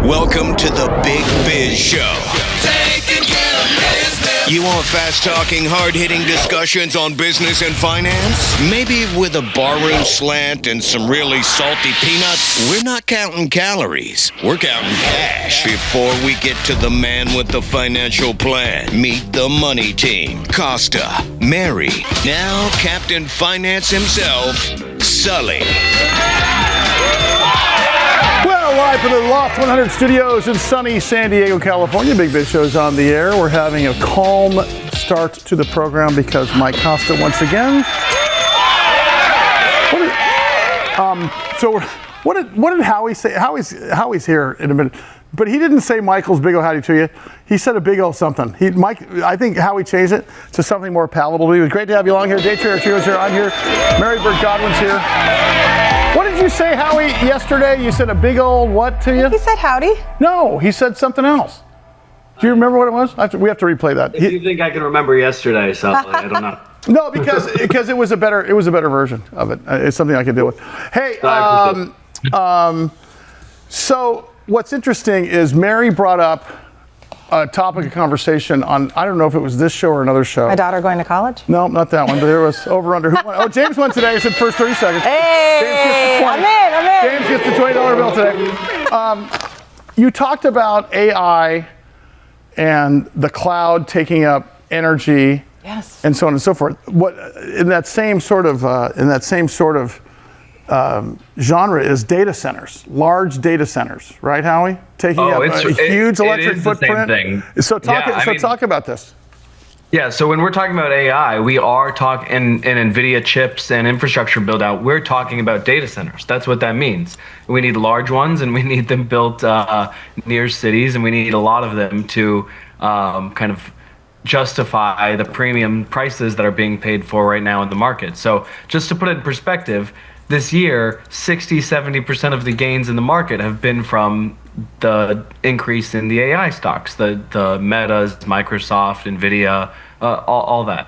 Welcome to the Big Biz Show. Taking care of business. You want fast-talking, hard-hitting discussions on business and finance? Maybe with a barroom slant and some really salty peanuts? We're not counting calories. We're counting cash. Before we get to the man with the financial plan, meet the money team. Costa, Mary, now Captain Finance himself, Sully. Well, live from the Loft 100 studios in sunny San Diego, California. Big Biz Show's on the air. We're having a calm start to the program because Mike Costa once again. What did Howie say? Howie's here in a minute, but he didn't say Michael's big ol' howdy to you. He said a big ol' something. I think Howie changed it to something more palatable. It was great to have you along here. Day Trader Trio's here. I'm here. Mary Bird Godwin's here. What did you say, Howie, yesterday? You said a big old what to you? He said howdy. No, he said something else. Do you remember what it was? We have to replay that. If you think I can remember yesterday, so I don't know. No, because it was a better version of it. It's something I could deal with. Hey, so what's interesting is Mary brought up a topic of conversation on, I don't know if it was this show or another show. My daughter going to college? No, not that one. But there was over under. Who won? Oh, James won today. He said first 30 seconds. Hey, I'm in. James gets the $20 bill today. You talked about AI and the cloud taking up energy, yes, and so on and so forth. What in that same sort of genre is data centers, large data centers, right, Howie? Taking up a huge electric footprint. The same thing. So talk about this. Yeah, so when we're talking about AI, we are talking and NVIDIA chips and infrastructure build out, we're talking about data centers. That's what that means. We need large ones and we need them built near cities, and we need a lot of them to kind of justify the premium prices that are being paid for right now in the market. So just to put it in perspective, this year, 60-70% of the gains in the market have been from the increase in the AI stocks, the Metas, Microsoft, NVIDIA, all that,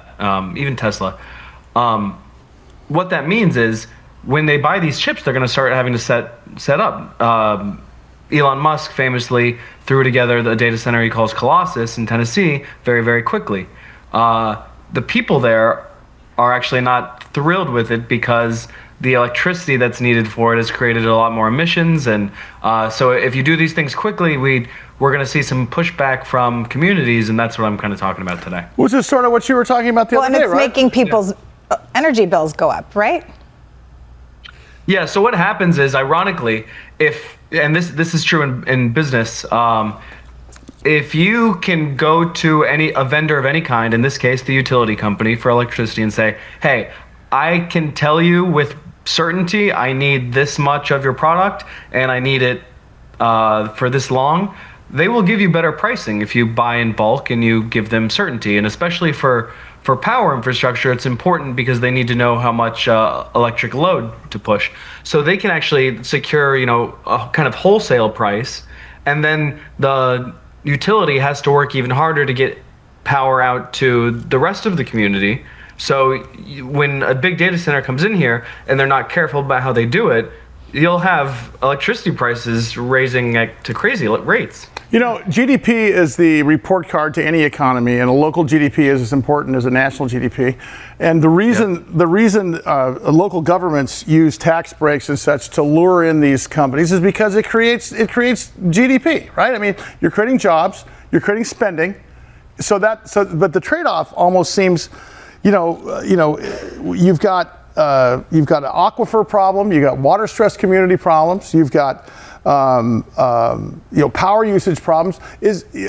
even Tesla. What that means is when they buy these chips, they're going to start having to set up. Elon Musk famously threw together the data center he calls Colossus in Tennessee very, very quickly. The people there are actually not thrilled with it because the electricity that's needed for it has created a lot more emissions, and so if you do these things quickly, we're going to see some pushback from communities, and that's what I'm kind of talking about today. Which is sort of what you were talking about the other day, right? Well, and it's making people's energy bills go up, right? Yeah, so what happens is, ironically, and this is true in business, if you can go to a vendor of any kind, in this case the utility company for electricity, and say, hey, I can tell you with certainty I need this much of your product and I need it for this long, they will give you better pricing if you buy in bulk and you give them certainty. And especially for power infrastructure, it's important because they need to know how much electric load to push. So they can actually secure, a kind of wholesale price, and then the utility has to work even harder to get power out to the rest of the community. So when a big data center comes in here and they're not careful about how they do it, you'll have electricity prices raising to crazy rates. GDP is the report card to any economy, and a local GDP is as important as a national GDP. And the reason local governments use tax breaks and such to lure in these companies is because it creates GDP, right? I mean, you're creating jobs, you're creating spending. But the trade-off almost seems, you've got an aquifer problem, you've got water stress community problems, you've got power usage problems.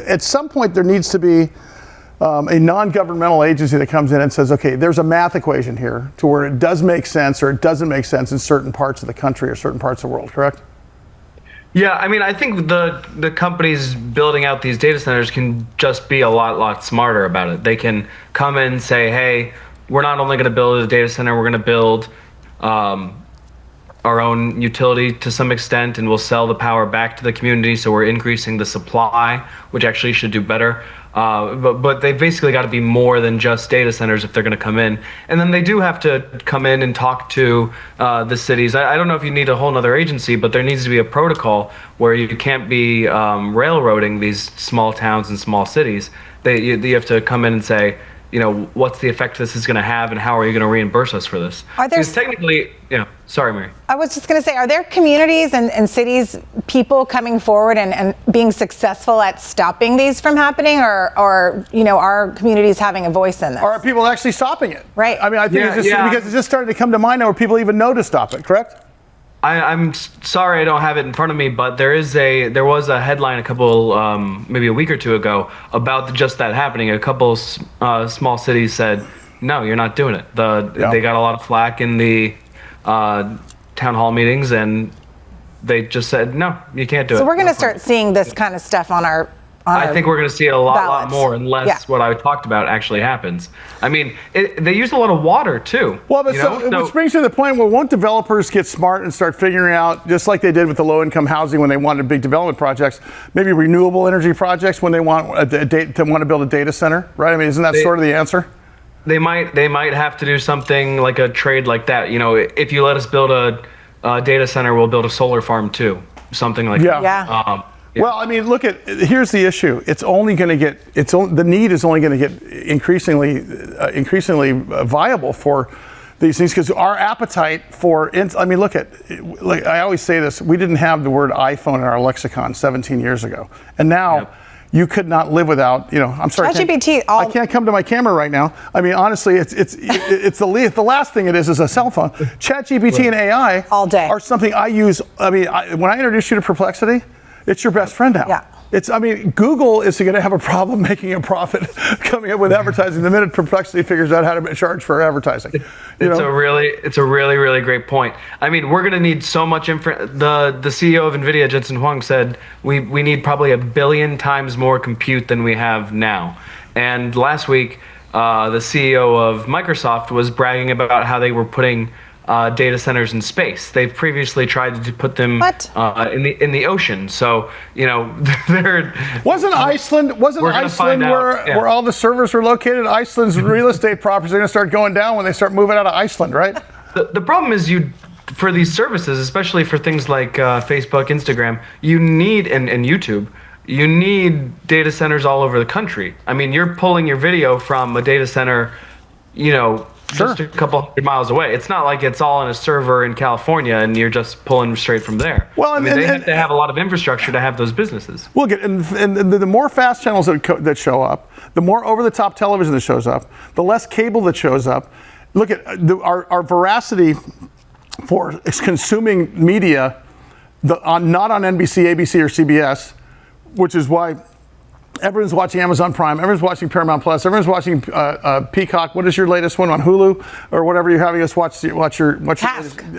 At some point there needs to be a non-governmental agency that comes in and says, okay, there's a math equation here to where it does make sense or it doesn't make sense in certain parts of the country or certain parts of the world, correct? Yeah, I mean, I think the companies building out these data centers can just be a lot smarter about it. They can come in and say, hey, we're not only going to build a data center, we're going to build our own utility to some extent, and we'll sell the power back to the community. So we're increasing the supply, which actually should do better. But they've basically got to be more than just data centers if they're going to come in. And then they do have to come in and talk to the cities. I don't know if you need a whole other agency, but there needs to be a protocol where you can't be railroading these small towns and small cities. You have to come in and say, what's the effect this is going to have, and how are you going to reimburse us for this? Because technically, sorry, Mary. I was just going to say, are there communities and cities, people coming forward and being successful at stopping these from happening, or are communities having a voice in this? Or are people actually stopping it? Right. I mean, I think because it's just starting to come to mind now where people even know to stop it, correct? I'm sorry I don't have it in front of me, but there was a headline a couple, maybe a week or two ago about just that happening. A couple small cities said, no, you're not doing it. They got a lot of flack in the town hall meetings, and they just said, no, you can't do it. So we're going to start seeing this kind of stuff on our I think we're going to see a lot more unless what I talked about actually happens. I mean, they use a lot of water too. Well, but which brings to the point where won't developers get smart and start figuring out, just like they did with the low-income housing when they wanted big development projects, maybe renewable energy projects when they want to build a data center, right? I mean, isn't that sort of the answer? They might have to do something like a trade like that. If you let us build a data center, we'll build a solar farm too. Something like that. Yeah. Well, I mean, here's the issue. The need is only going to get increasingly viable for these things, because our appetite for, I always say this, we didn't have the word iPhone in our lexicon 17 years ago. And now you could not live without, I'm sorry. ChatGPT. I can't come to my camera right now. I mean, honestly, it's the last thing it is a cell phone. ChatGPT and AI all day are something I use. I mean, when I introduce you to Perplexity, it's your best friend now. Yeah. Google is going to have a problem making a profit coming up with advertising the minute Perplexity figures out how to charge for advertising. It's a really, really great point. I mean, we're going to need so much the CEO of NVIDIA, Jensen Huang, said we need probably 1 billion times more compute than we have now. And last week, the CEO of Microsoft was bragging about how they were putting data centers in space. They've previously tried to put them in the ocean. So wasn't Iceland where all the servers were located? Iceland's real estate properties are going to start going down when they start moving out of Iceland, right? The problem is for these services, especially for things like Facebook, Instagram, you need and YouTube. You need data centers all over the country. I mean, you're pulling your video from a data center, just a couple hundred miles away. It's not like it's all on a server in California and you're just pulling straight from there. Well, they have to have a lot of infrastructure to have those businesses. Look, and the more fast channels that show up, the more over-the-top television that shows up, the less cable that shows up. Look at our veracity for consuming media, not on NBC, ABC, or CBS, which is why everyone's watching Amazon Prime, everyone's watching Paramount Plus, everyone's watching Peacock. What is your latest one on Hulu or whatever you're having us watch your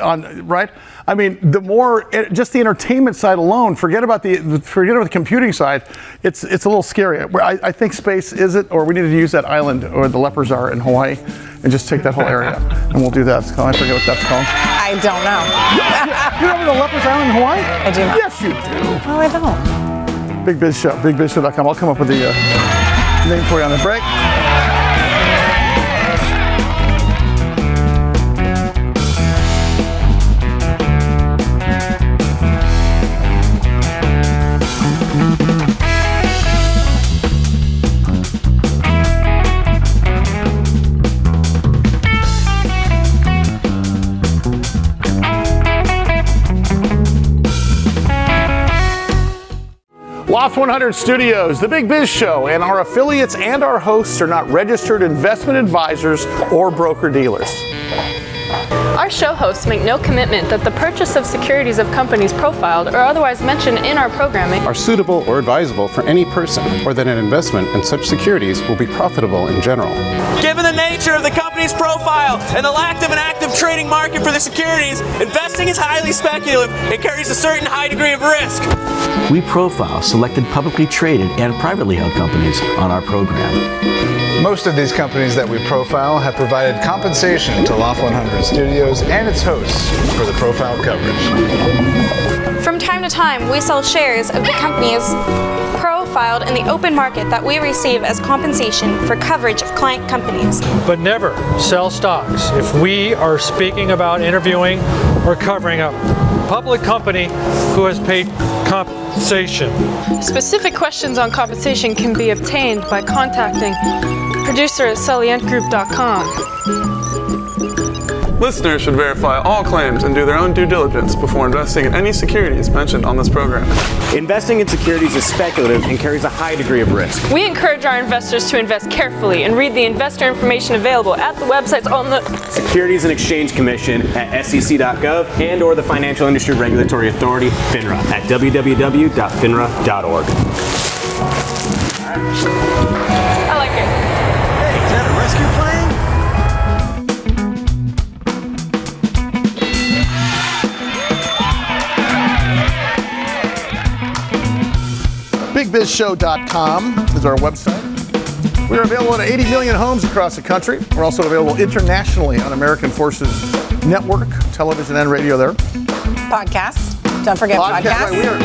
on, right? I mean, the more just the entertainment side alone. Forget about the computing side. It's a little scary. I think space is it, or we need to use that island where the lepers are in Hawaii, and just take that whole area, and we'll do that. I forget what that's called. I don't know. You remember the lepers island in Hawaii? I do not. Yes, you do. Oh, I don't. Big Biz Show, bigbizshow.com. I'll come up with the name for you on the break. Loft 100 Studios, the Big Biz Show, and our affiliates and our hosts are not registered investment advisors or broker-dealers. Our show hosts make no commitment that the purchase of securities of companies profiled or otherwise mentioned in our programming are suitable or advisable for any person, or that an investment in such securities will be profitable in general. Given the nature of the company's profile and the lack of an active trading market for the securities, investing is highly speculative and carries a certain high degree of risk. we profile selected publicly traded and privately held companies on our program. Most of these companies that we profile have provided compensation to Loft 100 Studios and its hosts for the profile coverage. From time to time, we sell shares of the companies profiled in the open market that we receive as compensation for coverage of client companies. But never sell stocks if we are speaking about interviewing or covering a public company who has paid compensation. Specific questions on compensation can be obtained by contacting producer at sullyandgroup.com. Listeners should verify all claims and do their own due diligence before investing in any securities mentioned on this program. Investing in securities is speculative and carries a high degree of risk. We encourage our investors to invest carefully and read the investor information available at the websites on the Securities and Exchange Commission at sec.gov and or the Financial Industry Regulatory Authority, FINRA, at www.finra.org. I like it. Hey, is that a rescue plane? BigBizShow.com is our website. We are available in 80 million homes across the country. We're also available internationally on American Forces Network, television and radio there. Podcasts. Don't forget podcasts. Right,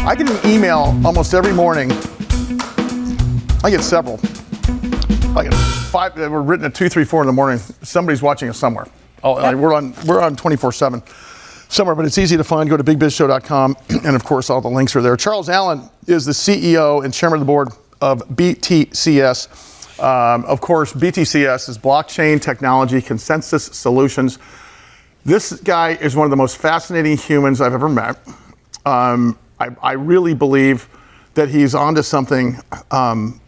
I get an email almost every morning. I get several. I get 5 that were written at 2, 3, 4 in the morning. Somebody's watching us somewhere. We're on 24/7. Somewhere, but it's easy to find. Go to bigbizshow.com, and of course, all the links are there. Charles Allen is the CEO and chairman of the board of BTCS. Of course, BTCS is Blockchain Technology Consensus Solutions. This guy is one of the most fascinating humans I've ever met. I really believe that he's onto something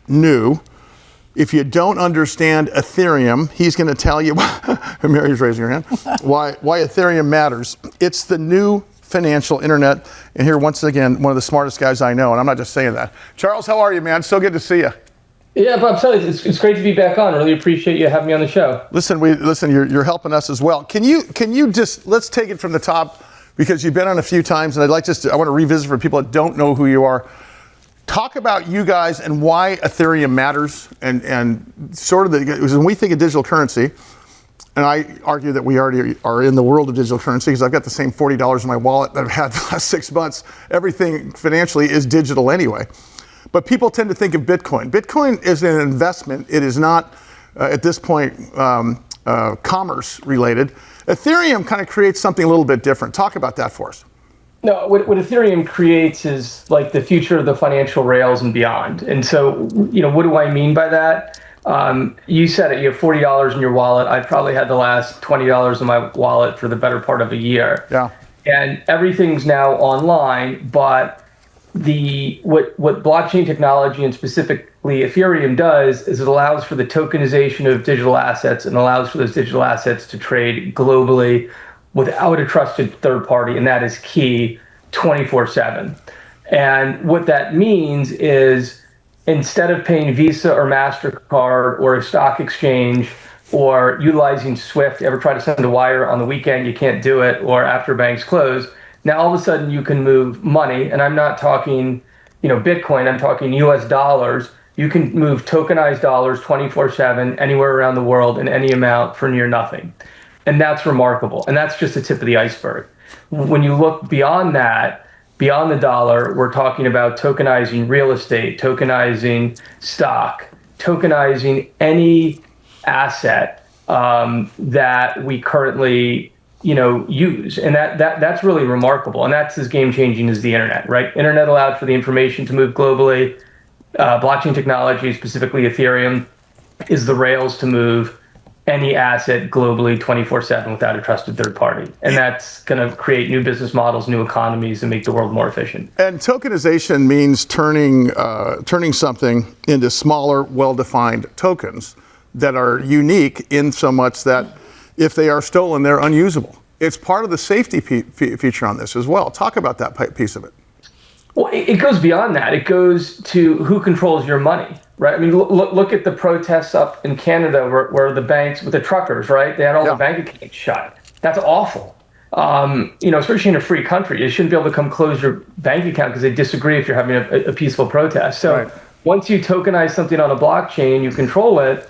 new. If you don't understand Ethereum, he's going to tell you, Mary's raising her hand, why Ethereum matters. It's the new financial internet. And here, once again, one of the smartest guys I know, and I'm not just saying that. Charles, how are you, man? So good to see you. Yeah, Bob, it's great to be back on. Really appreciate you having me on the show. Listen, you're helping us as well. Can you just, let's take it from the top, because you've been on a few times, and I want to revisit for people that don't know who you are. Talk about you guys and why Ethereum matters, and sort of when we think of digital currency, and I argue that we already are in the world of digital currency because I've got the same $40 in my wallet that I've had the last 6 months. Everything financially is digital anyway. But people tend to think of Bitcoin. Bitcoin is an investment. It is not, at this point, commerce related. Ethereum kind of creates something a little bit different. Talk about that for us. No, what Ethereum creates is like the future of the financial rails and beyond. And so, what do I mean by that? You said it, you have $40 in your wallet. I've probably had the last $20 in my wallet for the better part of a year. Yeah. And everything's now online, but what blockchain technology and specifically Ethereum does is it allows for the tokenization of digital assets and allows for those digital assets to trade globally without a trusted third party, and that is key 24/7. And what that means is instead of paying Visa or MasterCard or a stock exchange or utilizing SWIFT, ever try to send a wire on the weekend, you can't do it, or after banks close, now all of a sudden you can move money, and I'm not talking Bitcoin, I'm talking US dollars. You can move tokenized dollars 24/7 anywhere around the world in any amount for near nothing. And that's remarkable. And that's just the tip of the iceberg. When you look beyond that, beyond the dollar, we're talking about tokenizing real estate, tokenizing stock, tokenizing any asset that we currently use. And that's really remarkable. And that's as game-changing as the internet, right? Internet allowed for the information to move globally. Blockchain technology, specifically Ethereum, is the rails to move any asset globally 24/7 without a trusted third party. And that's going to create new business models, new economies, and make the world more efficient. And tokenization means turning something into smaller, well-defined tokens that are unique in so much that if they are stolen, they're unusable. It's part of the safety feature on this as well. Talk about that piece of it. Well, it goes beyond that. It goes to who controls your money, right? I mean, look at the protests up in Canada where the banks, with the truckers, right? They had all the bank accounts shut. That's awful. especially in a free country, you shouldn't be able to come close your bank account because they disagree if you're having a peaceful protest. So once you tokenize something on a blockchain, you control it,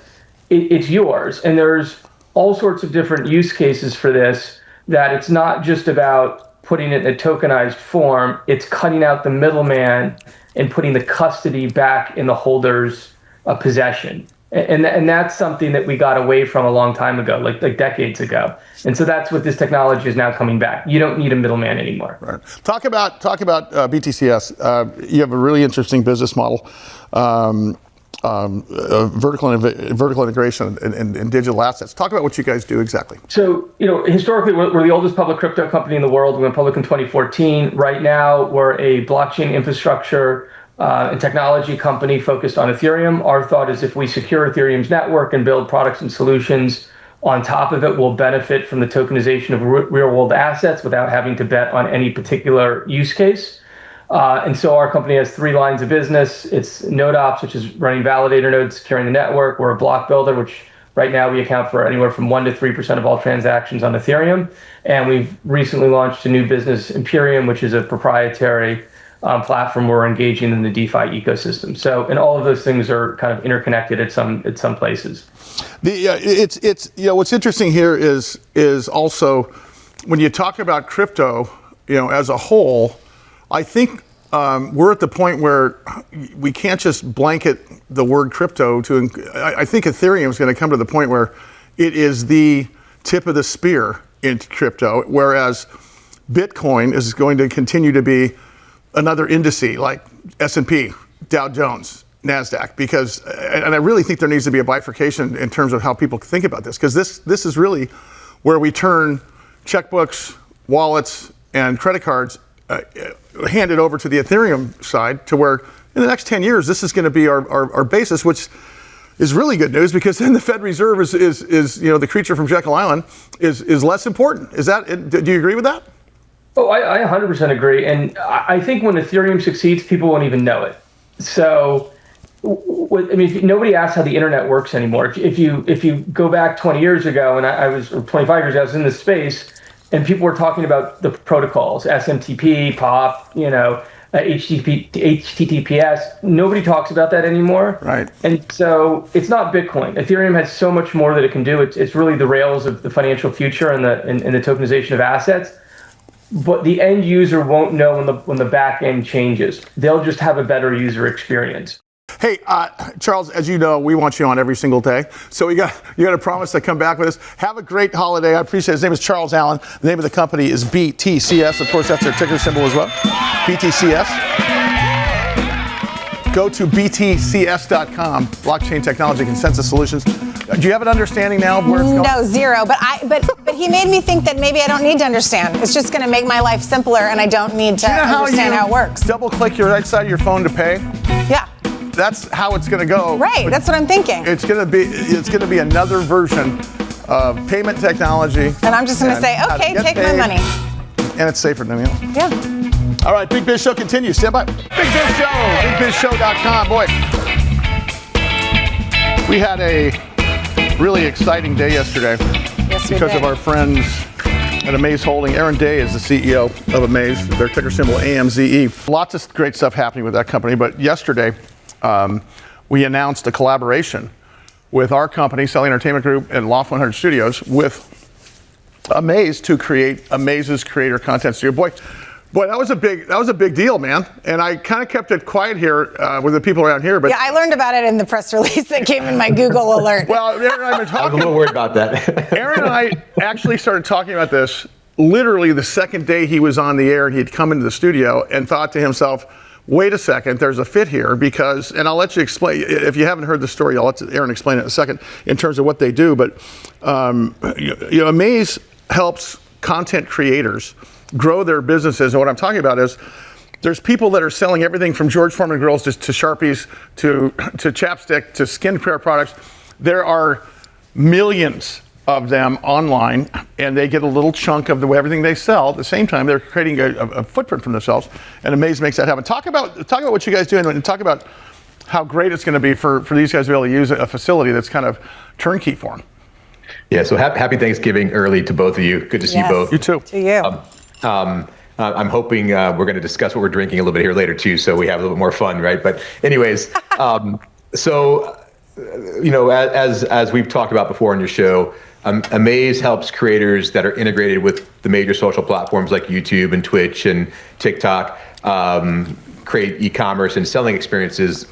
it's yours. And there's all sorts of different use cases for this, that it's not just about putting it in a tokenized form, it's cutting out the middleman and putting the custody back in the holder's possession. And that's something that we got away from a long time ago, like decades ago. And so that's what this technology is now coming back. You don't need a middleman anymore. Right. Talk about BTCS. You have a really interesting business model, vertical integration and digital assets. Talk about what you guys do exactly. So, historically, we're the oldest public crypto company in the world. We went public in 2014. Right now, we're a blockchain infrastructure and technology company focused on Ethereum. Our thought is if we secure Ethereum's network and build products and solutions on top of it, we'll benefit from the tokenization of real-world assets without having to bet on any particular use case. And so our company has 3 lines of business. It's node ops, which is running validator nodes, securing the network. We're a block builder, which right now we account for anywhere from 1% to 3% of all transactions on Ethereum. And we've recently launched a new business, Imperium, which is a proprietary platform where we're engaging in the DeFi ecosystem. So, and all of those things are kind of interconnected at some places. It's what's interesting here is also when you talk about crypto, as a whole, I think we're at the point where we can't just blanket the word crypto to. I think Ethereum is going to come to the point where it is the tip of the spear in crypto, whereas Bitcoin is going to continue to be another indice like S&P, Dow Jones, NASDAQ, and I really think there needs to be a bifurcation in terms of how people think about this, because this is really where we turn checkbooks, wallets, and credit cards handed over to the Ethereum side, to where in the next 10 years, this is going to be our basis, which is really good news, because then the Fed Reserve is the creature from Jekyll Island is less important. Do you agree with that? Oh, I 100% agree. And I think when Ethereum succeeds, people won't even know it. So, nobody asks how the internet works anymore. If you go back 20 years ago, and or 25 years ago, I was in this space, and people were talking about the protocols, SMTP, POP, HTTPS. Nobody talks about that anymore. Right. And so it's not Bitcoin. Ethereum has so much more that it can do. It's really the rails of the financial future and the tokenization of assets. But the end user won't know when the back end changes. They'll just have a better user experience. Hey, Charles, as you know, we want you on every single day. So you got to promise to come back with us. Have a great holiday. I appreciate it. His name is Charles Allen. The name of the company is BTCS. Of course, that's their ticker symbol as well. BTCS. Go to btcs.com, Blockchain Technology Consensus Solutions. Do you have an understanding now of where it's going? No, zero. But he made me think that maybe I don't need to understand. It's just going to make my life simpler, and I don't need to understand how it works. Double-click your right side of your phone to pay? Yeah. That's how it's going to go. Right. That's what I'm thinking. It's going to be another version of payment technology. And I'm just going to say, okay, take my money. And it's safer than anything else. Yeah. All right, Big Biz Show continues. Stand by. Big Biz Show, bigbizshow.com. Boy, we had a really exciting day yesterday because of our friends at Amaze Holding. Aaron Day is the CEO of Amaze, their ticker symbol AMZE. Lots of great stuff happening with that company, but yesterday we announced a collaboration with our company, Sully Entertainment Group, and Loft 100 Studios with Amaze to create Amaze's Creator Content Studio. Boy, that was a big deal, man. And I kind of kept it quiet here with the people around here. But yeah, I learned about it in the press release that came in my Google alert. Well, Aaron and I have been talking. I was a little worried about that. Aaron and I actually started talking about this literally the second day he was on the air, and he'd come into the studio and thought to himself, wait a second, there's a fit here, because, and I'll let you explain, if you haven't heard the story, I'll let Aaron explain it in a second in terms of what they do. But Amaze helps content creators grow their businesses. And what I'm talking about is there's people that are selling everything from George Foreman grills to Sharpies to chapstick to skincare products. There are millions of them online, and they get a little chunk of everything they sell. At the same time, they're creating a footprint for themselves, and Amaze makes that happen. Talk about what you guys do, and talk about how great it's going to be for these guys to be able to use a facility that's kind of turnkey for them. Yeah, so happy Thanksgiving early to both of you. Good to see you both. You too. To you. I'm hoping we're going to discuss what we're drinking a little bit here later too, so we have a little bit more fun, right? But anyways, as we've talked about before on your show, Amaze helps creators that are integrated with the major social platforms like YouTube and Twitch and TikTok create e-commerce and selling experiences,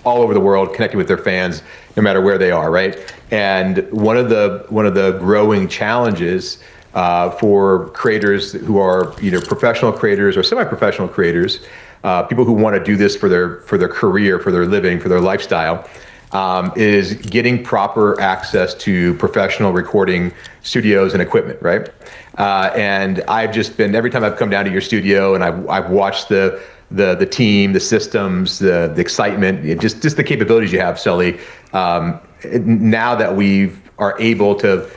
all over the world, connecting with their fans, no matter where they are, right? And one of the growing challenges for creators who are either professional creators or semi-professional creators, people who want to do this for their career, for their living, for their lifestyle, is getting proper access to professional recording studios and equipment, right? And I've just been, every time I've come down to your studio and I've watched the team, the systems, the excitement, just the capabilities you have, Sully. Now that we are able to,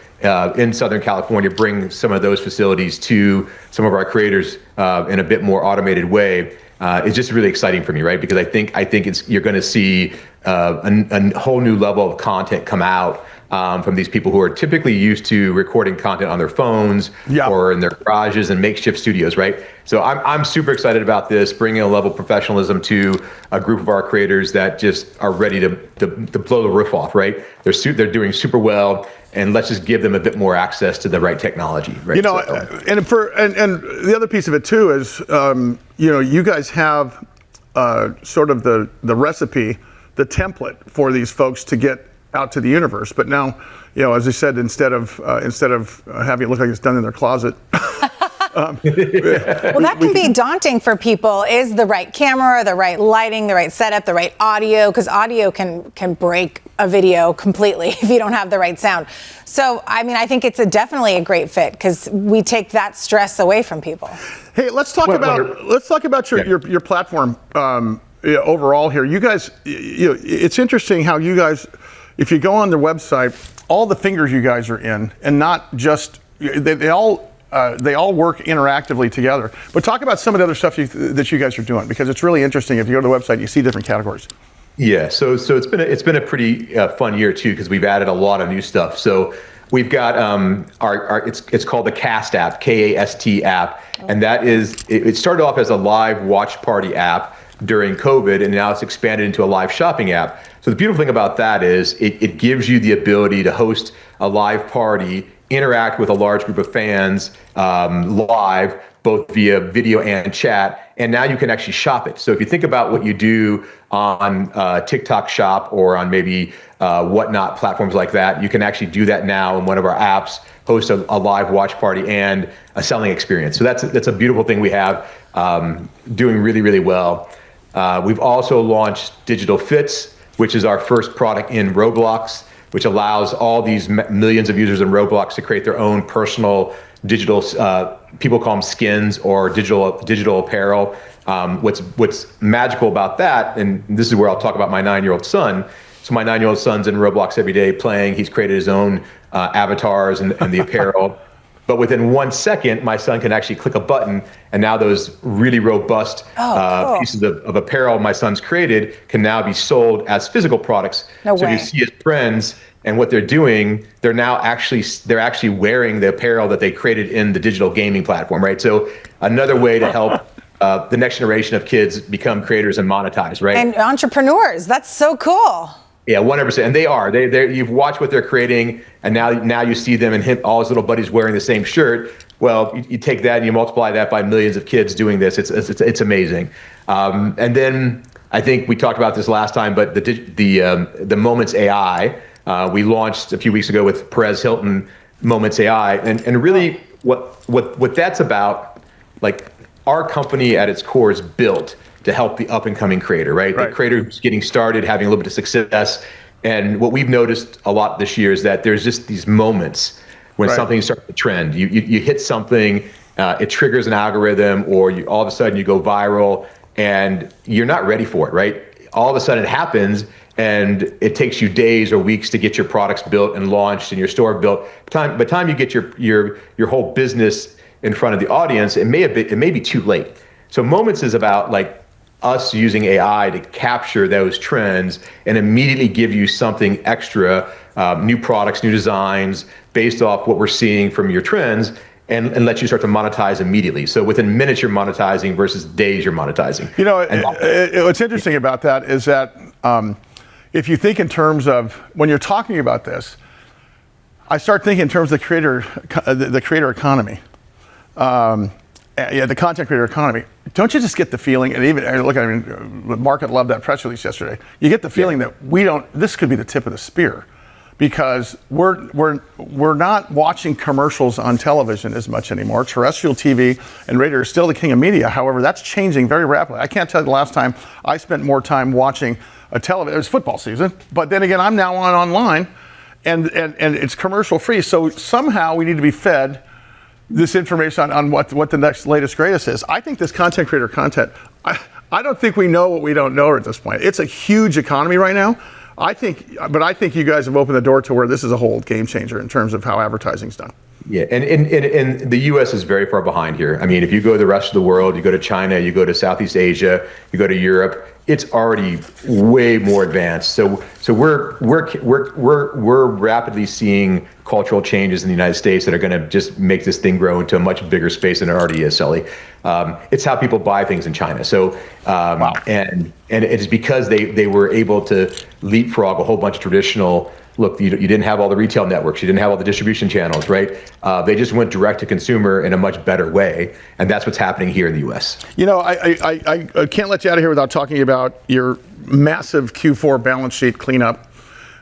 in Southern California, bring some of those facilities to some of our creators in a bit more automated way, it's just really exciting for me, right? Because I think you're going to see a whole new level of content come out from these people who are typically used to recording content on their phones or in their garages and makeshift studios, right? So I'm super excited about this, bringing a level of professionalism to a group of our creators that just are ready to blow the roof off, right? They're doing super well, and let's just give them a bit more access to the right technology, right? And the other piece of it too is, you guys have sort of the recipe, the template for these folks to get out to the universe. But now, as I said, instead of having it look like it's done in their closet. Well, that can be daunting for people. Is the right camera, the right lighting, the right setup, the right audio? Because audio can break a video completely if you don't have the right sound. So, I think it's definitely a great fit because we take that stress away from people. Hey, let's talk about your platform overall here. You guys, it's interesting how you guys, if you go on their website, all the fingers you guys are in, and not just they all work interactively together. But talk about some of the other stuff that you guys are doing, because it's really interesting. If you go to the website, you see different categories. Yeah, so it's been a pretty fun year too, because we've added a lot of new stuff. So we've got it's called the Cast app, KAST app, and that is it started off as a live watch party app during COVID, and now it's expanded into a live shopping app. So the beautiful thing about that is it gives you the ability to host a live party, interact with a large group of fans live, both via video and chat, and now you can actually shop it. So if you think about what you do on TikTok Shop or on maybe Whatnot platforms like that, you can actually do that now in one of our apps, host a live watch party and a selling experience. So that's a beautiful thing we have, doing really, really well. We've also launched Digital Fits, which is our first product in Roblox, which allows all these millions of users in Roblox to create their own personal digital, people call them skins or digital apparel. What's magical about that, and this is where I'll talk about my 9-year-old son. So my 9-year-old son's in Roblox every day playing. He's created his own avatars and the apparel. But within 1 second, my son can actually click a button, and now those really robust pieces of apparel my son's created can now be sold as physical products. No so way. you see his friends, and what they're doing, they're actually wearing the apparel that they created in the digital gaming platform, right? So another way to help the next generation of kids become creators and monetize, right? And entrepreneurs, that's so cool. Yeah, 100%. And they are. You've watched what they're creating, and now you see them and all his little buddies wearing the same shirt. Well, you take that and you multiply that by millions of kids doing this. It's amazing. And then I think we talked about this last time, but the Moments AI we launched a few weeks ago with Perez Hilton, Moments AI, and really what that's about, like our company at its core is built to help the up and coming creator, right? The creator who's getting started, having a little bit of success. And what we've noticed a lot this year is that there's just these moments when something starts to trend. You hit something, it triggers an algorithm, or all of a sudden you go viral and you're not ready for it, right? All of a sudden it happens and it takes you days or weeks to get your products built and launched and your store built. By the time you get your whole business in front of the audience, it may be too late. So Moments is about like us using AI to capture those trends and immediately give you something extra new products, new designs based off what we're seeing from your trends, and let you start to monetize immediately. So within minutes you're monetizing versus days you're monetizing. You know, what's interesting about that is that if you think in terms of, when you're talking about this, I start thinking in terms of the creator economy. The content creator economy. Don't you just get the feeling, and even look, I mean, the market loved that press release yesterday. You get the feeling that this could be the tip of the spear, because we're not watching commercials on television as much anymore. Terrestrial TV and radio are still the king of media. However, that's changing very rapidly. I can't tell you the last time I spent more time watching a television. It was football season, but then again, I'm now online, and it's commercial free. So somehow we need to be fed this information on what the next latest greatest is. I think this content creator content, I don't think we know what we don't know at this point. It's a huge economy right now. I think you guys have opened the door to where this is a whole game changer in terms of how advertising's done. Yeah, and the U.S. is very far behind here. I mean, if you go to the rest of the world, you go to China, you go to Southeast Asia, you go to Europe, it's already way more advanced. So we're rapidly seeing cultural changes in the United States that are going to just make this thing grow into a much bigger space than it already is, Sully. It's how people buy things in China. So wow. and it's because they were able to leapfrog a whole bunch of traditional. Look, you didn't have all the retail networks. You didn't have all the distribution channels, right? They just went direct to consumer in a much better way, and that's what's happening here in the U.S. You know, I can't let you out of here without talking about your massive Q4 balance sheet cleanup.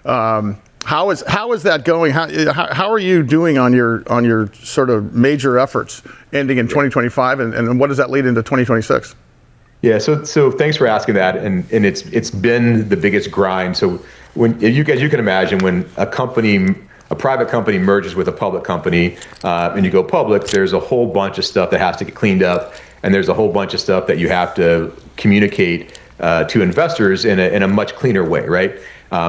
How is that going? How are you doing on your sort of major efforts ending in 2025, and what does that lead into 2026? Yeah, so thanks for asking that, and it's been the biggest grind. So when you can imagine, when a private company merges with a public company, and you go public, there's a whole bunch of stuff that has to get cleaned up, and there's a whole bunch of stuff that you have to communicate to investors in a much cleaner way, right?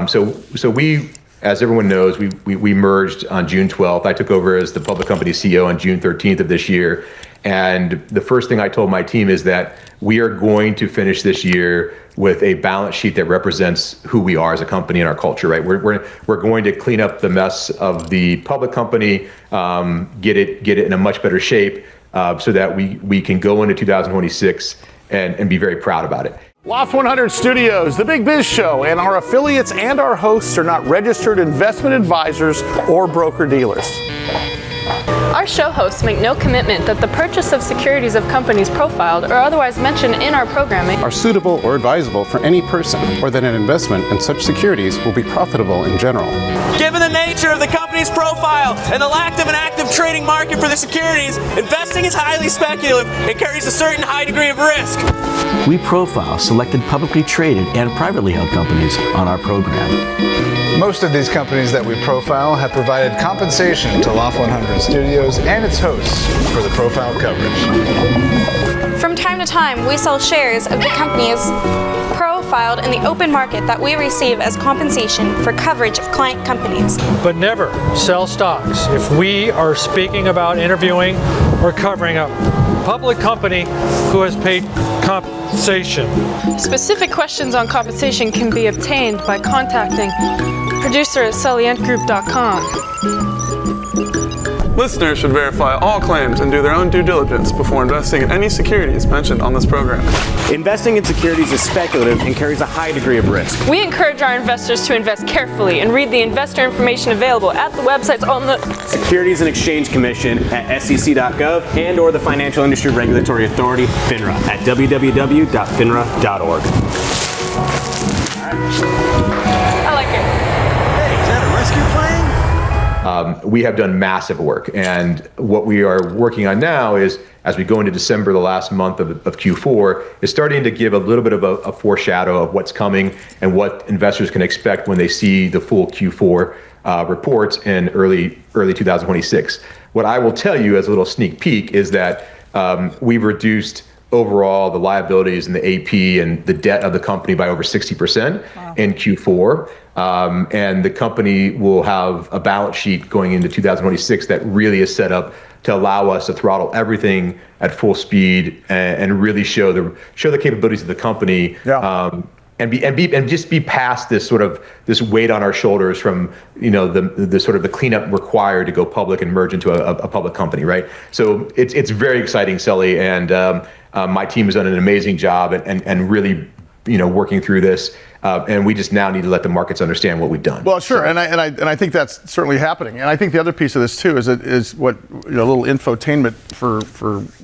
So we, as everyone knows, we merged on June 12th. I took over as the public company CEO on June 13th of this year. And the first thing I told my team is that we are going to finish this year with a balance sheet that represents who we are as a company and our culture, right? We're going to clean up the mess of the public company, get it in a much better shape, so that we can go into 2026 and be very proud about it. Loft 100 Studios, the Big Biz Show, and our affiliates and our hosts are not registered investment advisors or broker-dealers. Our show hosts make no commitment that the purchase of securities of companies profiled or otherwise mentioned in our programming are suitable or advisable for any person, or that an investment in such securities will be profitable in general. Given the nature of the company's profile and the lack of an active trading market for the securities, investing is highly speculative and carries a certain high degree of risk. We profile selected publicly traded and privately held companies on our program. Most of these companies that we profile have provided compensation to Loft 100 Studios and its hosts for the profile coverage. From time to time, we sell shares of the companies profiled in the open market that we receive as compensation for coverage of client companies. But never sell stocks. If we are speaking about interviewing or covering a public company who has paid compensation. Specific questions on compensation can be obtained by contacting producer at sullyandgroup.com. Listeners should verify all claims and do their own due diligence before investing in any securities mentioned on this program. Investing in securities is speculative and carries a high degree of risk. We encourage our investors to invest carefully and read the investor information available at the websites on the Securities and Exchange Commission at sec.gov and or the Financial Industry Regulatory Authority, FINRA, at www.finra.org. I like it. Hey, is that a rescue plane? We have done massive work, and what we are working on now is, as we go into December, the last month of Q4, is starting to give a little bit of a foreshadow of what's coming and what investors can expect when they see the full Q4 reports in early 2026. What I will tell you as a little sneak peek is that we've reduced overall the liabilities and the AP and the debt of the company by over 60% in Q4. And the company will have a balance sheet going into 2026 that really is set up to allow us to throttle everything at full speed and really show the capabilities of the company and just be past this sort of this weight on our shoulders from the sort of the cleanup required to go public and merge into a public company, right? So it's very exciting, Sully, and my team has done an amazing job and really working through this, and we just now need to let the markets understand what we've done. Well, sure, and I think that's certainly happening, and I think the other piece of this too is what a little infotainment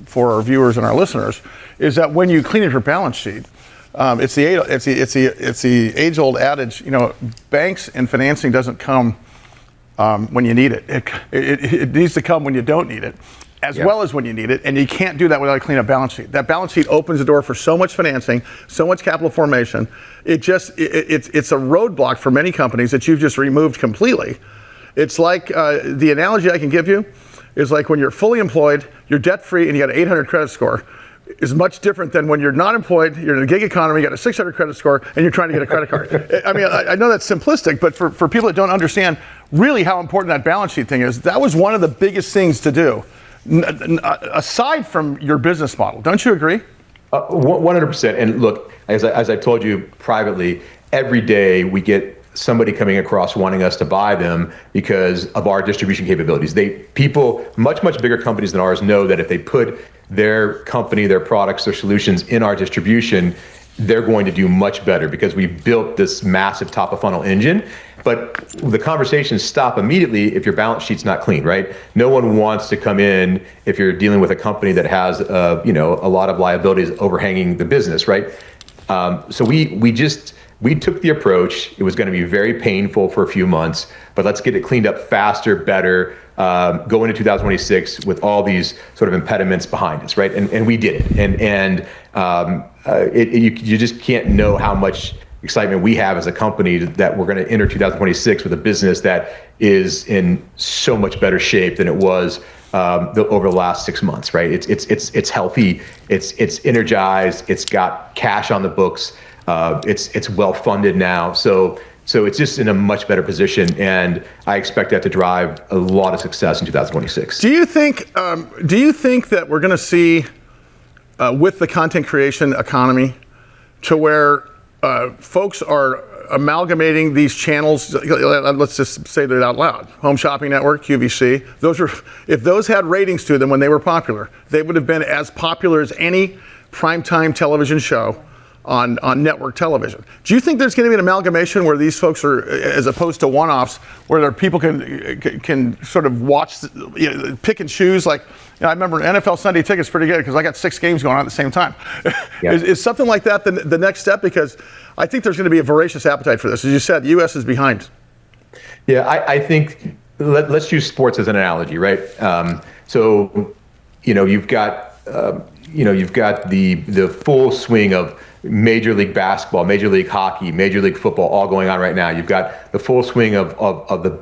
for our viewers and our listeners is that when you clean up your balance sheet. It's the age-old adage. Banks and financing doesn't come when you need it. It needs to come when you don't need it, as well as when you need it. And you can't do that without a clean-up balance sheet. That balance sheet opens the door for so much financing, so much capital formation. It's a roadblock for many companies that you've just removed completely. It's like the analogy I can give you is like when you're fully employed, you're debt-free, and you got an 800 credit score. Is much different than when you're not employed, you're in a gig economy, you got a 600 credit score, and you're trying to get a credit card. I mean, I know that's simplistic, but for people that don't understand really how important that balance sheet thing is, that was one of the biggest things to do, aside from your business model. Don't you agree? 100%. And look, as I told you privately, every day we get somebody coming across wanting us to buy them because of our distribution capabilities. People, much bigger companies than ours know that if they put their company, their products, their solutions in our distribution, they're going to do much better because we've built this massive top of funnel engine. But the conversations stop immediately if your balance sheet's not clean, right? No one wants to come in if you're dealing with a company that has a lot of liabilities overhanging the business, right? So we took the approach. It was going to be very painful for a few months, but let's get it cleaned up faster, better, go into 2026 with all these sort of impediments behind us, right? And we did it. You just can't know how much excitement we have as a company that we're going to enter 2026 with a business that is in so much better shape than it was over the last 6 months, right? It's healthy, it's energized, it's got cash on the books. It's well funded now, so it's just in a much better position, and I expect that to drive a lot of success in 2026. Do you think that we're going to see with the content creation economy to where folks are amalgamating these channels? Let's just say that out loud. Home Shopping Network, QVC. If those had ratings to them when they were popular, they would have been as popular as any primetime television show on network television. Do you think there's going to be an amalgamation where these folks are, as opposed to one-offs, where people can sort of watch, pick and choose? Like, I remember NFL Sunday Ticket's pretty good because I got 6 games going on at the same time. Yeah. Is something like that the next step? Because I think there's going to be a voracious appetite for this. As you said, the U.S. is behind. Yeah, I think let's use sports as an analogy, right? So, you've got the full swing of Major League Basketball, Major League Hockey, Major League Football, all going on right now. You've got the full swing of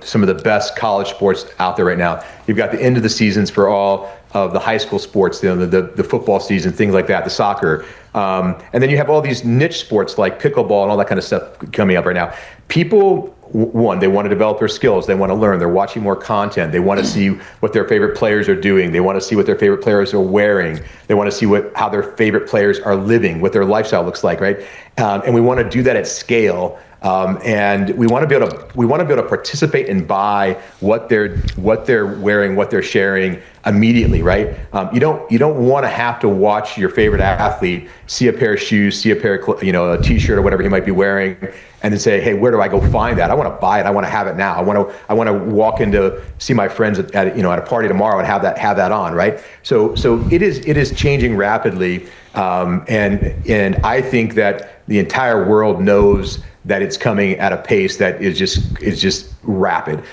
some of the best college sports out there right now. You've got the end of the seasons for all of the high school sports, the football season, things like that, the soccer. And then you have all these niche sports like pickleball and all that kind of stuff coming up right now. People, one, they want to develop their skills. They want to learn. They're watching more content. They want to see what their favorite players are doing. They want to see what their favorite players are wearing. They want to see how their favorite players are living, what their lifestyle looks like, right? And we want to do that at scale. And we want to be able to participate and buy what they're wearing, what they're sharing immediately, right? You don't want to have to watch your favorite athlete see a pair of shoes, see a pair of a t-shirt or whatever he might be wearing, and then say, hey, where do I go find that? I want to buy it. I want to have it now. I want to walk into see my friends at a party tomorrow and have that on, right? So it is changing rapidly, and I think that the entire world knows that it's coming at a pace that is just rapid.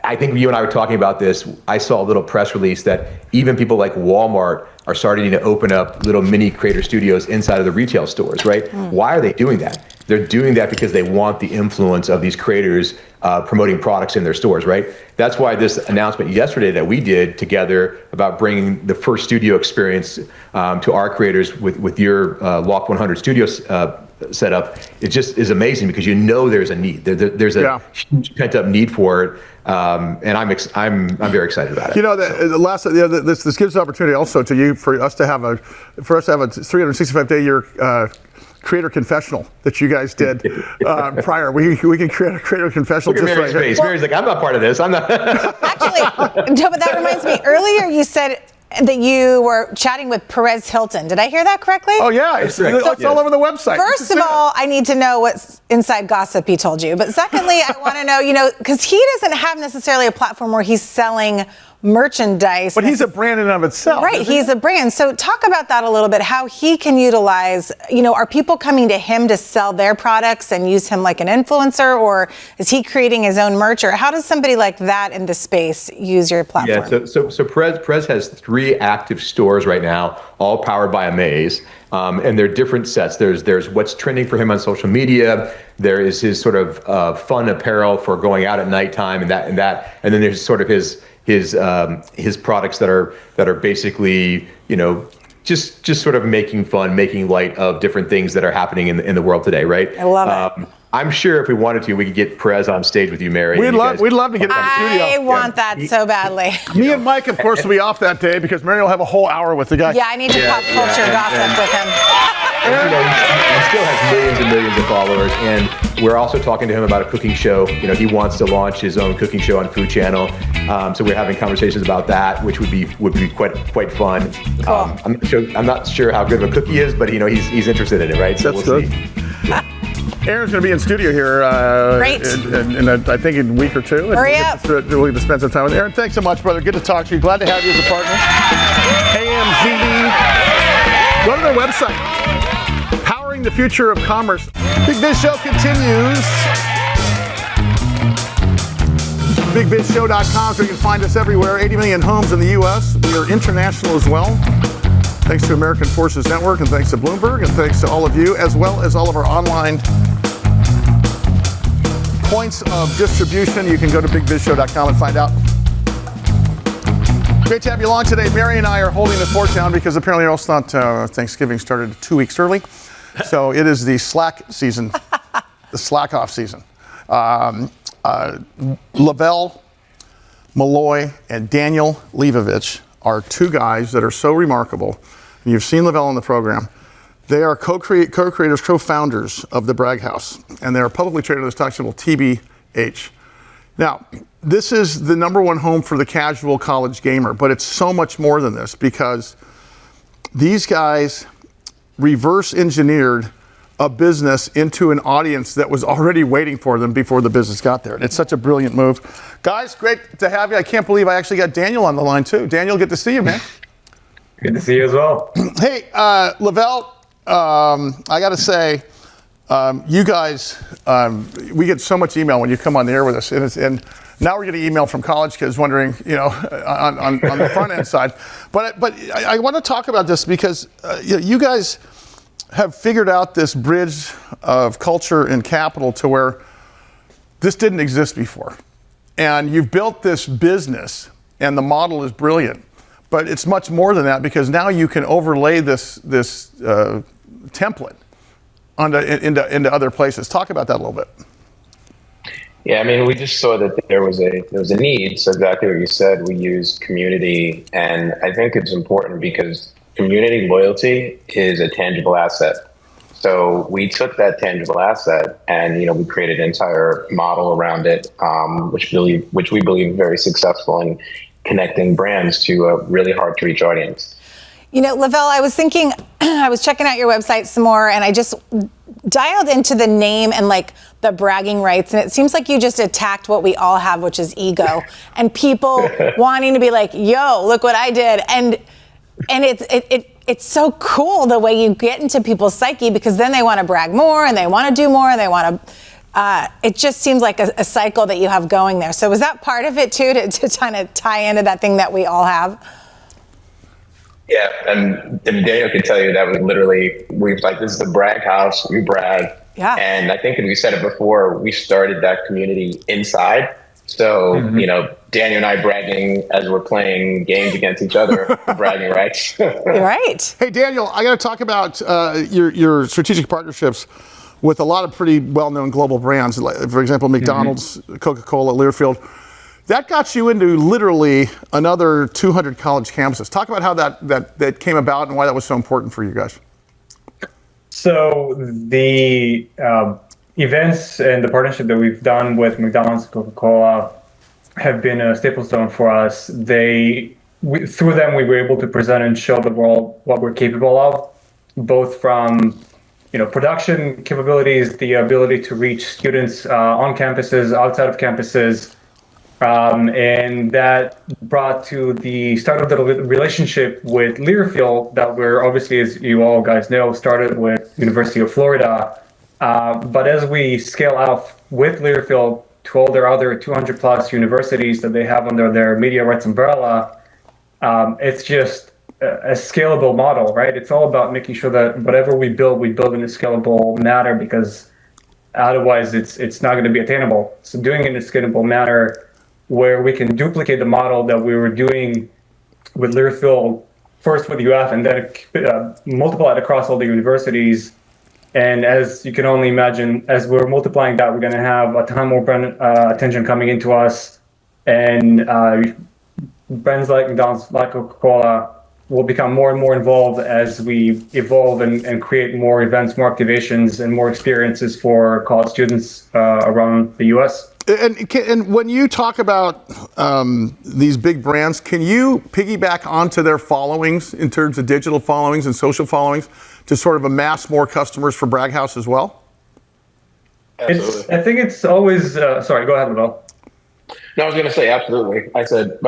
I think you and I were talking about this. I saw a little press release that even people like Walmart are starting to open up little mini creator studios inside of the retail stores, right? Why are they doing that? They're doing that because they want the influence of these creators promoting products in their stores, right? That's why this announcement yesterday that we did together about bringing the first studio experience to our creators with your Loft 100 studios setup, it just is amazing because there's a need. There's a huge pent-up need for it, and I'm very excited about it. This gives an opportunity also for us to have a 365-day year creator confessional that you guys did prior. We can create a creator confessional. Look at just Mary's right face. here. Mary's like, I'm not part of this. I'm not. Actually, no, but that reminds me. Earlier, you said that you were chatting with Perez Hilton. Did I hear that correctly? Oh yeah, it's all over the website. First of all, I need to know what's inside gossip he told you. But secondly, I want to know, because he doesn't have necessarily a platform where he's selling merchandise. But he's a brand in and of itself. Right, he's a brand. So talk about that a little bit, how he can utilize, are people coming to him to sell their products and use him like an influencer, or is he creating his own merch, or how does somebody like that in the space use your platform? Yeah, so Perez has 3 active stores right now, all powered by Amaze. And they're different sets. There's what's trending for him on social media. There is his sort of fun apparel for going out at nighttime, and then there's sort of his products that are basically, just sort of making fun, making light of different things that are happening in the world today, right? I love it. I'm sure if we wanted to, we could get Perez on stage with you, Mary. We'd love to get him in the studio. I want that so badly. Me and Mike, of course, will be off that day because Mary will have a whole hour with the guy. Yeah, I need to pop culture gossip with him. He still has millions and millions of followers, and we're also talking to him about a cooking show. He wants to launch his own cooking show on Food Channel, so we're having conversations about that, which would be quite fun. Cool. I'm not sure how good of a cook he is, but he's interested in it, right? So That's good. Aaron's going to be in studio here I think in a week or two. Hurry up. We'll get to spend some time with Aaron. Thanks so much, brother. Good to talk to you. Glad to have you as a partner. AMZE. Go to their website. Powering the future of commerce. Big Biz Show continues. BigBizShow.com, so you can find us everywhere. 80 million homes in the U.S. We are international as well. Thanks to American Forces Network, and thanks to Bloomberg, and thanks to all of you, as well as all of our online points of distribution. You can go to BigBizShow.com and find out. Great to have you along today. Mary and I are holding the fort down because apparently else thought Thanksgiving started 2 weeks early. So it is the slack season, the slack off season. Lavell, Malloy, and Daniel Leibovich are 2 guys that are so remarkable. You've seen Lavell on the program. They are co-creators, co-founders of the Bragg House, and they are publicly traded as stock symbol TBH. Now, this is the #1 home for the casual college gamer, but it's so much more than this because these guys reverse engineered a business into an audience that was already waiting for them before the business got there. And it's such a brilliant move. Guys, great to have you. I can't believe I actually got Daniel on the line too. Daniel, good to see you, man. Good to see you as well. Hey, Lavell, I got to say, you guys, we get so much email when you come on the air with us, and now we're getting email from college kids wondering, on the front end side. But I want to talk about this because you guys have figured out this bridge of culture and capital to where this didn't exist before, and you've built this business, and the model is brilliant. But it's much more than that because now you can overlay this template into other places. Talk about that a little bit. Yeah, I mean, we just saw that there was a need. So exactly what you said, we use community, and I think it's important because community loyalty is a tangible asset. So we took that tangible asset and we created an entire model around it, which we believe is very successful in connecting brands to a really hard to reach audience. Lavell, I was thinking, I was checking out your website some more, and I just dialed into the name and the bragging rights, and it seems like you just attacked what we all have, which is ego, and people wanting to be like, "Yo, look what I did," and it's so cool the way you get into people's psyche because then they want to brag more and they want to do more and they want to. It just seems like a cycle that you have going there. So was that part of it too, to kind of tie into that thing that we all have? Yeah, and Daniel can tell you that was literally, this is the Bragg House, we brag. Yeah. And I think, and we said it before, we started that community inside. So, Daniel and I bragging as we're playing games against each other, bragging rights. Right. Hey, Daniel, I got to talk about your strategic partnerships with a lot of pretty well-known global brands, for example, McDonald's, Coca Cola, Learfield. That got you into literally another 200 college campuses. Talk about how that came about and why that was so important for you guys. So the events and the partnership that we've done with McDonald's and Coca Cola have been a staple stone for us. Through them, we were able to present and show the world what we're capable of, both from production capabilities, the ability to reach students on campuses, outside of campuses, and that brought to the start of the relationship with Learfield that we're obviously, as you all guys know, started with University of Florida. But as we scale out with Learfield to all their other 200 plus universities that they have under their media rights umbrella, it's just a scalable model, right? It's all about making sure that whatever we build in a scalable manner, because otherwise it's not going to be attainable. So doing it in a scalable manner where we can duplicate the model that we were doing with Learfield, first with UF, and then multiply it across all the universities. And as you can only imagine, as we're multiplying that, we're going to have a ton more brand attention coming into us, and brands like McDonald's, like Coca Cola, will become more and more involved as we evolve and create more events, more activations, and more experiences for college students around the U.S. And when you talk about these big brands, can you piggyback onto their followings in terms of digital followings and social followings to sort of amass more customers for Bragg House as well? I think it's always, sorry, go ahead, Lavell. No, I was going to say absolutely. I said,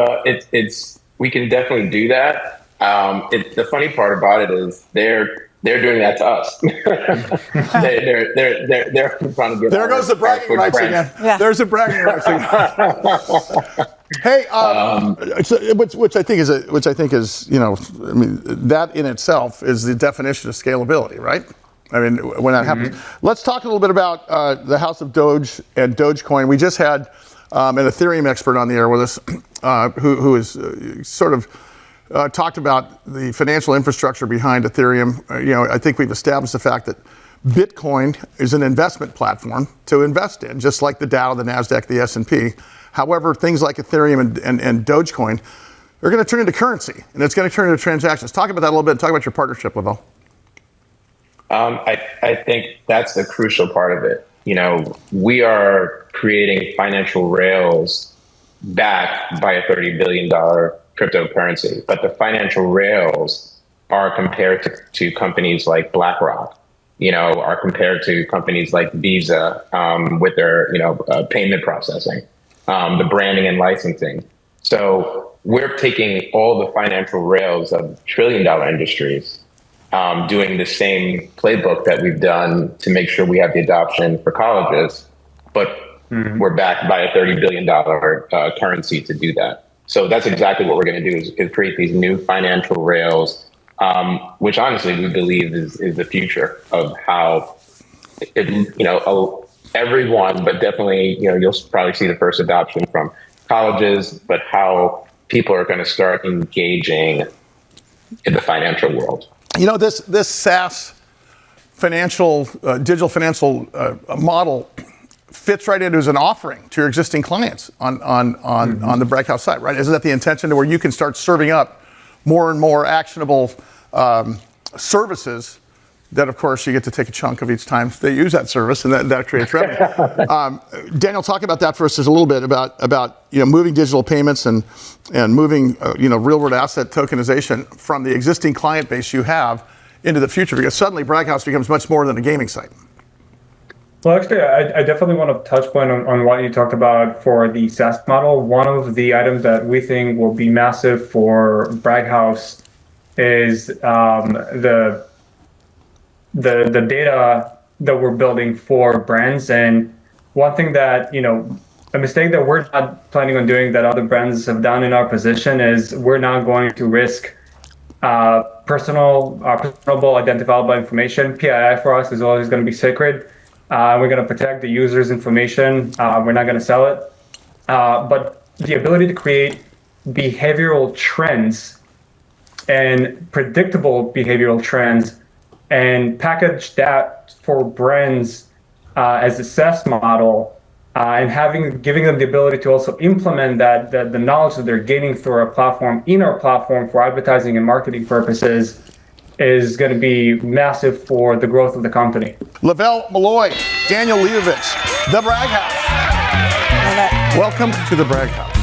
we can definitely do that. The funny part about it is they're doing that to us. they're trying to get. There goes the bragging rights again. Yeah. There's a bragging rights again. Hey, which I think is that in itself is the definition of scalability, right? I mean, when that happens. Let's talk a little bit about the House of Doge and Dogecoin. We just had an Ethereum expert on the air with us, who is sort of. Talked about the financial infrastructure behind Ethereum. I think we've established the fact that Bitcoin is an investment platform to invest in, just like the Dow, the NASDAQ, the S&P. However, things like Ethereum and Dogecoin are going to turn into currency, and it's going to turn into transactions. Talk about that a little bit and talk about your partnership with them. I think that's the crucial part of it. We are creating financial rails backed by a $30 billion cryptocurrency, but the financial rails are compared to companies like BlackRock, are compared to companies like Visa with their, payment processing, the branding and licensing. So we're taking all the financial rails of trillion-dollar industries, doing the same playbook that we've done to make sure we have the adoption for colleges, but we're backed by a $30 billion currency to do that. So that's exactly what we're going to do is create these new financial rails, which honestly we believe is the future of how, everyone, but definitely, you'll probably see the first adoption from colleges, but how people are going to start engaging in the financial world. This SaaS financial, digital financial model fits right into as an offering to your existing clients on the Bragg House site, right? Isn't that the intention to where you can start serving up more and more actionable services that, of course, you get to take a chunk of each time they use that service, and that creates revenue. Daniel, talk about that for us just a little bit about moving digital payments and moving real world asset tokenization from the existing client base you have into the future, because suddenly Bragg House becomes much more than a gaming site. Well, actually, I definitely want to touch point on what you talked about for the SaaS model. One of the items that we think will be massive for Bragg House is the data that we're building for brands. And one thing that, a mistake that we're not planning on doing that other brands have done in our position is we're not going to risk personable identifiable information. PII for us is always going to be sacred. We're going to protect the user's information. We're not going to sell it. But the ability to create behavioral trends and predictable behavioral trends and package that for brands as a SaaS model and giving them the ability to also implement the knowledge that they're gaining through our platform in our platform for advertising and marketing purposes is going to be massive for the growth of the company. Lavell, Malloy, Daniel Leibovich, the Bragg House. Welcome to the Bragg House.